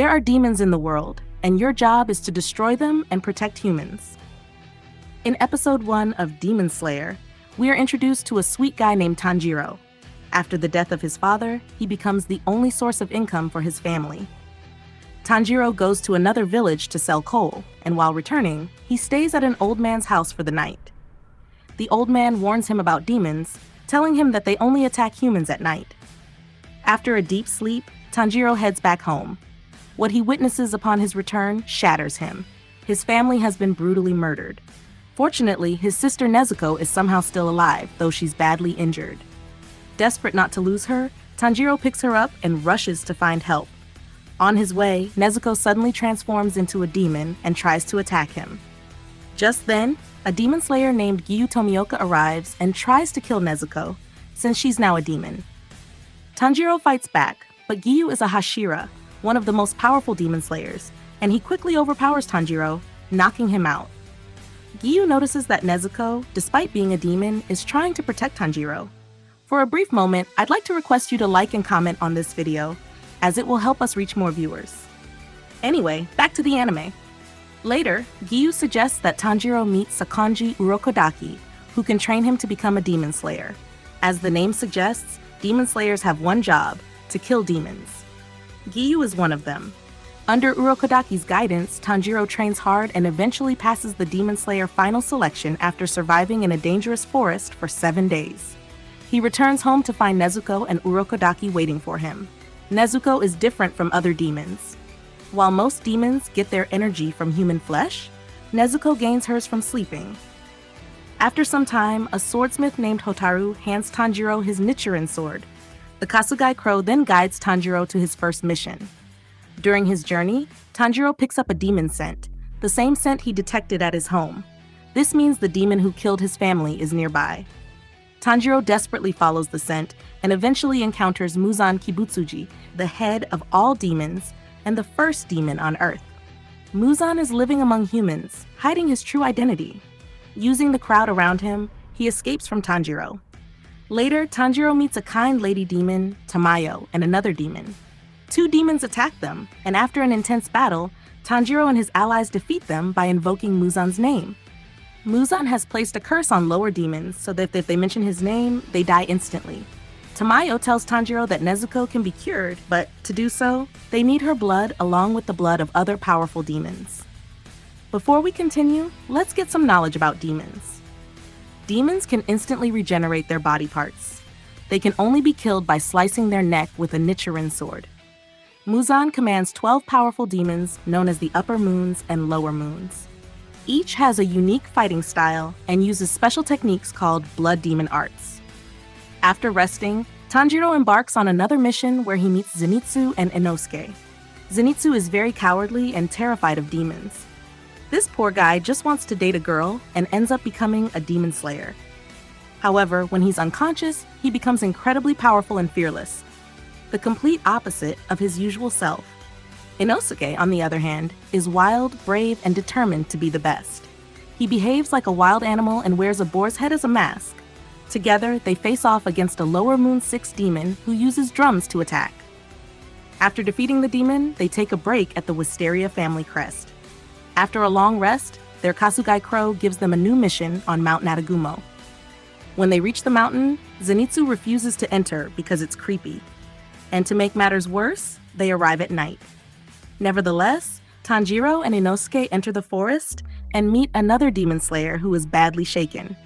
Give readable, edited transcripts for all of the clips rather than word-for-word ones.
There are demons in the world, and your job is to destroy them and protect humans. In episode 1 of Demon Slayer, we are introduced to a sweet guy named Tanjiro. After the death of his father, he becomes the only source of income for his family. Tanjiro goes to another village to sell coal, and while returning, he stays at an old man's house for the night. The old man warns him about demons, telling him that they only attack humans at night. After a deep sleep, Tanjiro heads back home. What he witnesses upon his return shatters him. His family has been brutally murdered. Fortunately, his sister Nezuko is somehow still alive, though she's badly injured. Desperate not to lose her, Tanjiro picks her up and rushes to find help. On his way, Nezuko suddenly transforms into a demon and tries to attack him. Just then, a demon slayer named Giyu Tomioka arrives and tries to kill Nezuko, since she's now a demon. Tanjiro fights back, but Giyu is a Hashira, one of the most powerful demon slayers, and he quickly overpowers Tanjiro, knocking him out. Giyu notices that Nezuko, despite being a demon, is trying to protect Tanjiro. For a brief moment, I'd like to request you to like and comment on this video, as it will help us reach more viewers. Anyway, back to the anime. Later, Giyu suggests that Tanjiro meet Sakonji Urokodaki, who can train him to become a demon slayer. As the name suggests, demon slayers have one job: to kill demons. Giyu is one of them. Under Urokodaki's guidance, Tanjiro trains hard and eventually passes the demon slayer final selection after surviving in a dangerous forest for 7 days. He returns home to find Nezuko and Urokodaki waiting for him. Nezuko is different from other demons. While most demons get their energy from human flesh, Nezuko gains hers from sleeping. After some time, a swordsmith named Hotaru hands Tanjiro his Nichiren sword. The Kasugai Crow then guides Tanjiro to his first mission. During his journey, Tanjiro picks up a demon scent, the same scent he detected at his home. This means the demon who killed his family is nearby. Tanjiro desperately follows the scent and eventually encounters Muzan Kibutsuji, the head of all demons and the first demon on Earth. Muzan is living among humans, hiding his true identity. Using the crowd around him, he escapes from Tanjiro. Later, Tanjiro meets a kind lady demon, Tamayo, and another demon. 2 demons attack them, and after an intense battle, Tanjiro and his allies defeat them by invoking Muzan's name. Muzan has placed a curse on lower demons so that if they mention his name, they die instantly. Tamayo tells Tanjiro that Nezuko can be cured, but to do so, they need her blood along with the blood of other powerful demons. Before we continue, let's get some knowledge about demons. Demons can instantly regenerate their body parts. They can only be killed by slicing their neck with a Nichiren sword. Muzan commands 12 powerful demons known as the Upper Moons and Lower Moons. Each has a unique fighting style and uses special techniques called Blood Demon Arts. After resting, Tanjiro embarks on another mission where he meets Zenitsu and Inosuke. Zenitsu is very cowardly and terrified of demons. This poor guy just wants to date a girl and ends up becoming a demon slayer. However, when he's unconscious, he becomes incredibly powerful and fearless, the complete opposite of his usual self. Inosuke, on the other hand, is wild, brave, and determined to be the best. He behaves like a wild animal and wears a boar's head as a mask. Together, they face off against a Lower Moon 6 demon who uses drums to attack. After defeating the demon, they take a break at the Wisteria family crest. After a long rest, their Kasugai Crow gives them a new mission on Mount Natagumo. When they reach the mountain, Zenitsu refuses to enter because it's creepy. And to make matters worse, they arrive at night. Nevertheless, Tanjiro and Inosuke enter the forest and meet another demon slayer who is badly shaken.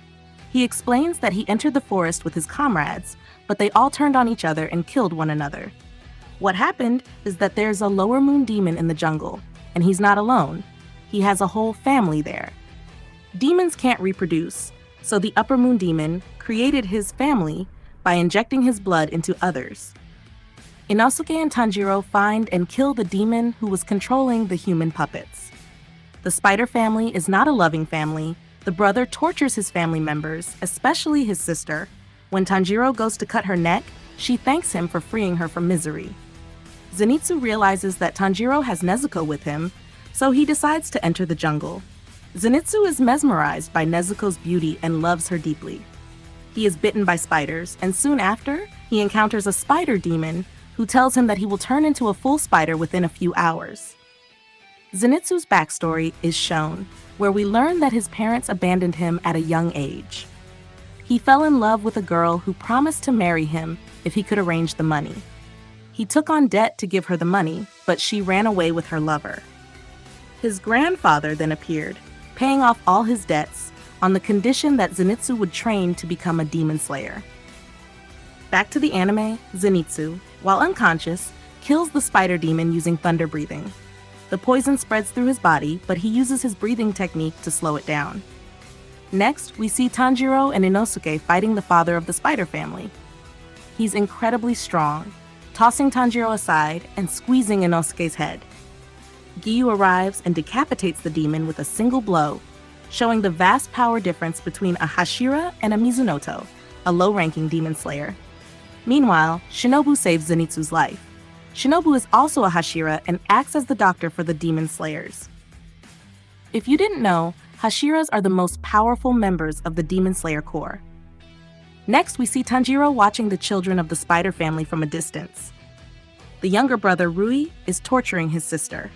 He explains that he entered the forest with his comrades, but they all turned on each other and killed one another. What happened is that there's a Lower Moon demon in the jungle, and he's not alone. He has a whole family there. Demons can't reproduce, so the Upper Moon demon created his family by injecting his blood into others. Inosuke and Tanjiro find and kill the demon who was controlling the human puppets. The spider family is not a loving family. The brother tortures his family members, especially his sister. When Tanjiro goes to cut her neck, she thanks him for freeing her from misery. Zenitsu realizes that Tanjiro has Nezuko with him, so he decides to enter the jungle. Zenitsu is mesmerized by Nezuko's beauty and loves her deeply. He is bitten by spiders, and soon after, he encounters a spider demon who tells him that he will turn into a full spider within a few hours. Zenitsu's backstory is shown, where we learn that his parents abandoned him at a young age. He fell in love with a girl who promised to marry him if he could arrange the money. He took on debt to give her the money, but she ran away with her lover. His grandfather then appeared, paying off all his debts on the condition that Zenitsu would train to become a demon slayer. Back to the anime, Zenitsu, while unconscious, kills the spider demon using thunder breathing. The poison spreads through his body, but he uses his breathing technique to slow it down. Next, we see Tanjiro and Inosuke fighting the father of the spider family. He's incredibly strong, tossing Tanjiro aside and squeezing Inosuke's head. Giyu arrives and decapitates the demon with a single blow, showing the vast power difference between a Hashira and a Mizunoto, a low-ranking demon slayer. Meanwhile, Shinobu saves Zenitsu's life. Shinobu is also a Hashira and acts as the doctor for the demon slayers. If you didn't know, Hashiras are the most powerful members of the Demon Slayer Corps. Next, we see Tanjiro watching the children of the spider family from a distance. The younger brother, Rui, is torturing his sister.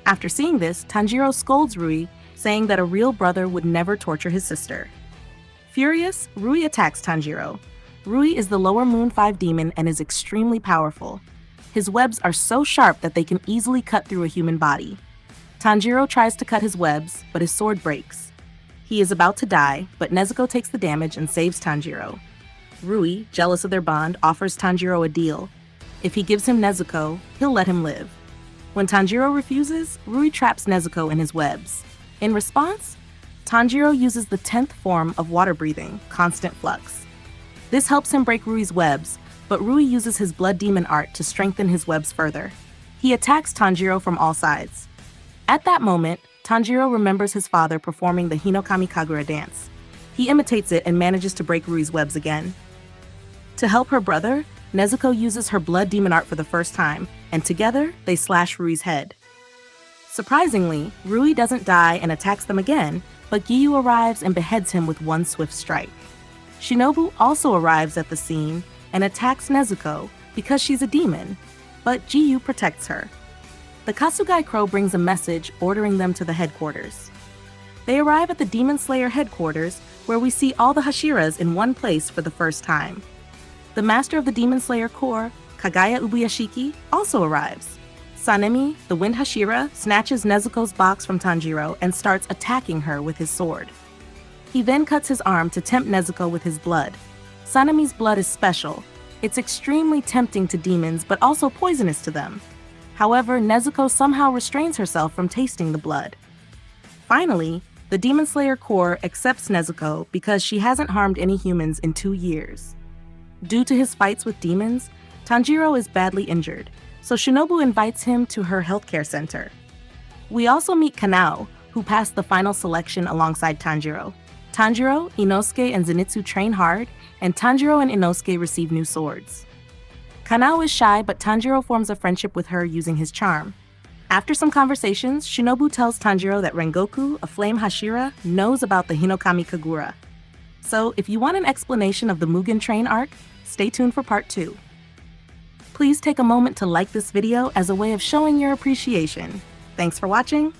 After seeing this, Tanjiro scolds Rui, saying that a real brother would never torture his sister. Furious, Rui attacks Tanjiro. Rui is the Lower Moon 5 demon and is extremely powerful. His webs are so sharp that they can easily cut through a human body. Tanjiro tries to cut his webs, but his sword breaks. He is about to die, but Nezuko takes the damage and saves Tanjiro. Rui, jealous of their bond, offers Tanjiro a deal. If he gives him Nezuko, he'll let him live. When Tanjiro refuses, Rui traps Nezuko in his webs. In response, Tanjiro uses the 10th form of water breathing, Constant Flux. This helps him break Rui's webs, but Rui uses his blood demon art to strengthen his webs further. He attacks Tanjiro from all sides. At that moment, Tanjiro remembers his father performing the Hinokami Kagura dance. He imitates it and manages to break Rui's webs again. To help her brother, Nezuko uses her blood demon art for the first time, and together, they slash Rui's head. Surprisingly, Rui doesn't die and attacks them again, but Giyu arrives and beheads him with one swift strike. Shinobu also arrives at the scene and attacks Nezuko because she's a demon, but Giyu protects her. The Kasugai Crow brings a message ordering them to the headquarters. They arrive at the Demon Slayer headquarters, where we see all the Hashiras in one place for the first time. The master of the Demon Slayer Corps, Kagaya Ubuyashiki, also arrives. Sanemi, the Wind Hashira, snatches Nezuko's box from Tanjiro and starts attacking her with his sword. He then cuts his arm to tempt Nezuko with his blood. Sanemi's blood is special. It's extremely tempting to demons, but also poisonous to them. However, Nezuko somehow restrains herself from tasting the blood. Finally, the Demon Slayer Corps accepts Nezuko because she hasn't harmed any humans in 2 years. Due to his fights with demons, Tanjiro is badly injured, so Shinobu invites him to her healthcare center. We also meet Kanao, who passed the final selection alongside Tanjiro. Tanjiro, Inosuke, and Zenitsu train hard, and Tanjiro and Inosuke receive new swords. Kanao is shy, but Tanjiro forms a friendship with her using his charm. After some conversations, Shinobu tells Tanjiro that Rengoku, a flame Hashira, knows about the Hinokami Kagura. So, if you want an explanation of the Mugen Train arc, stay tuned for part 2. Please take a moment to like this video as a way of showing your appreciation. Thanks for watching.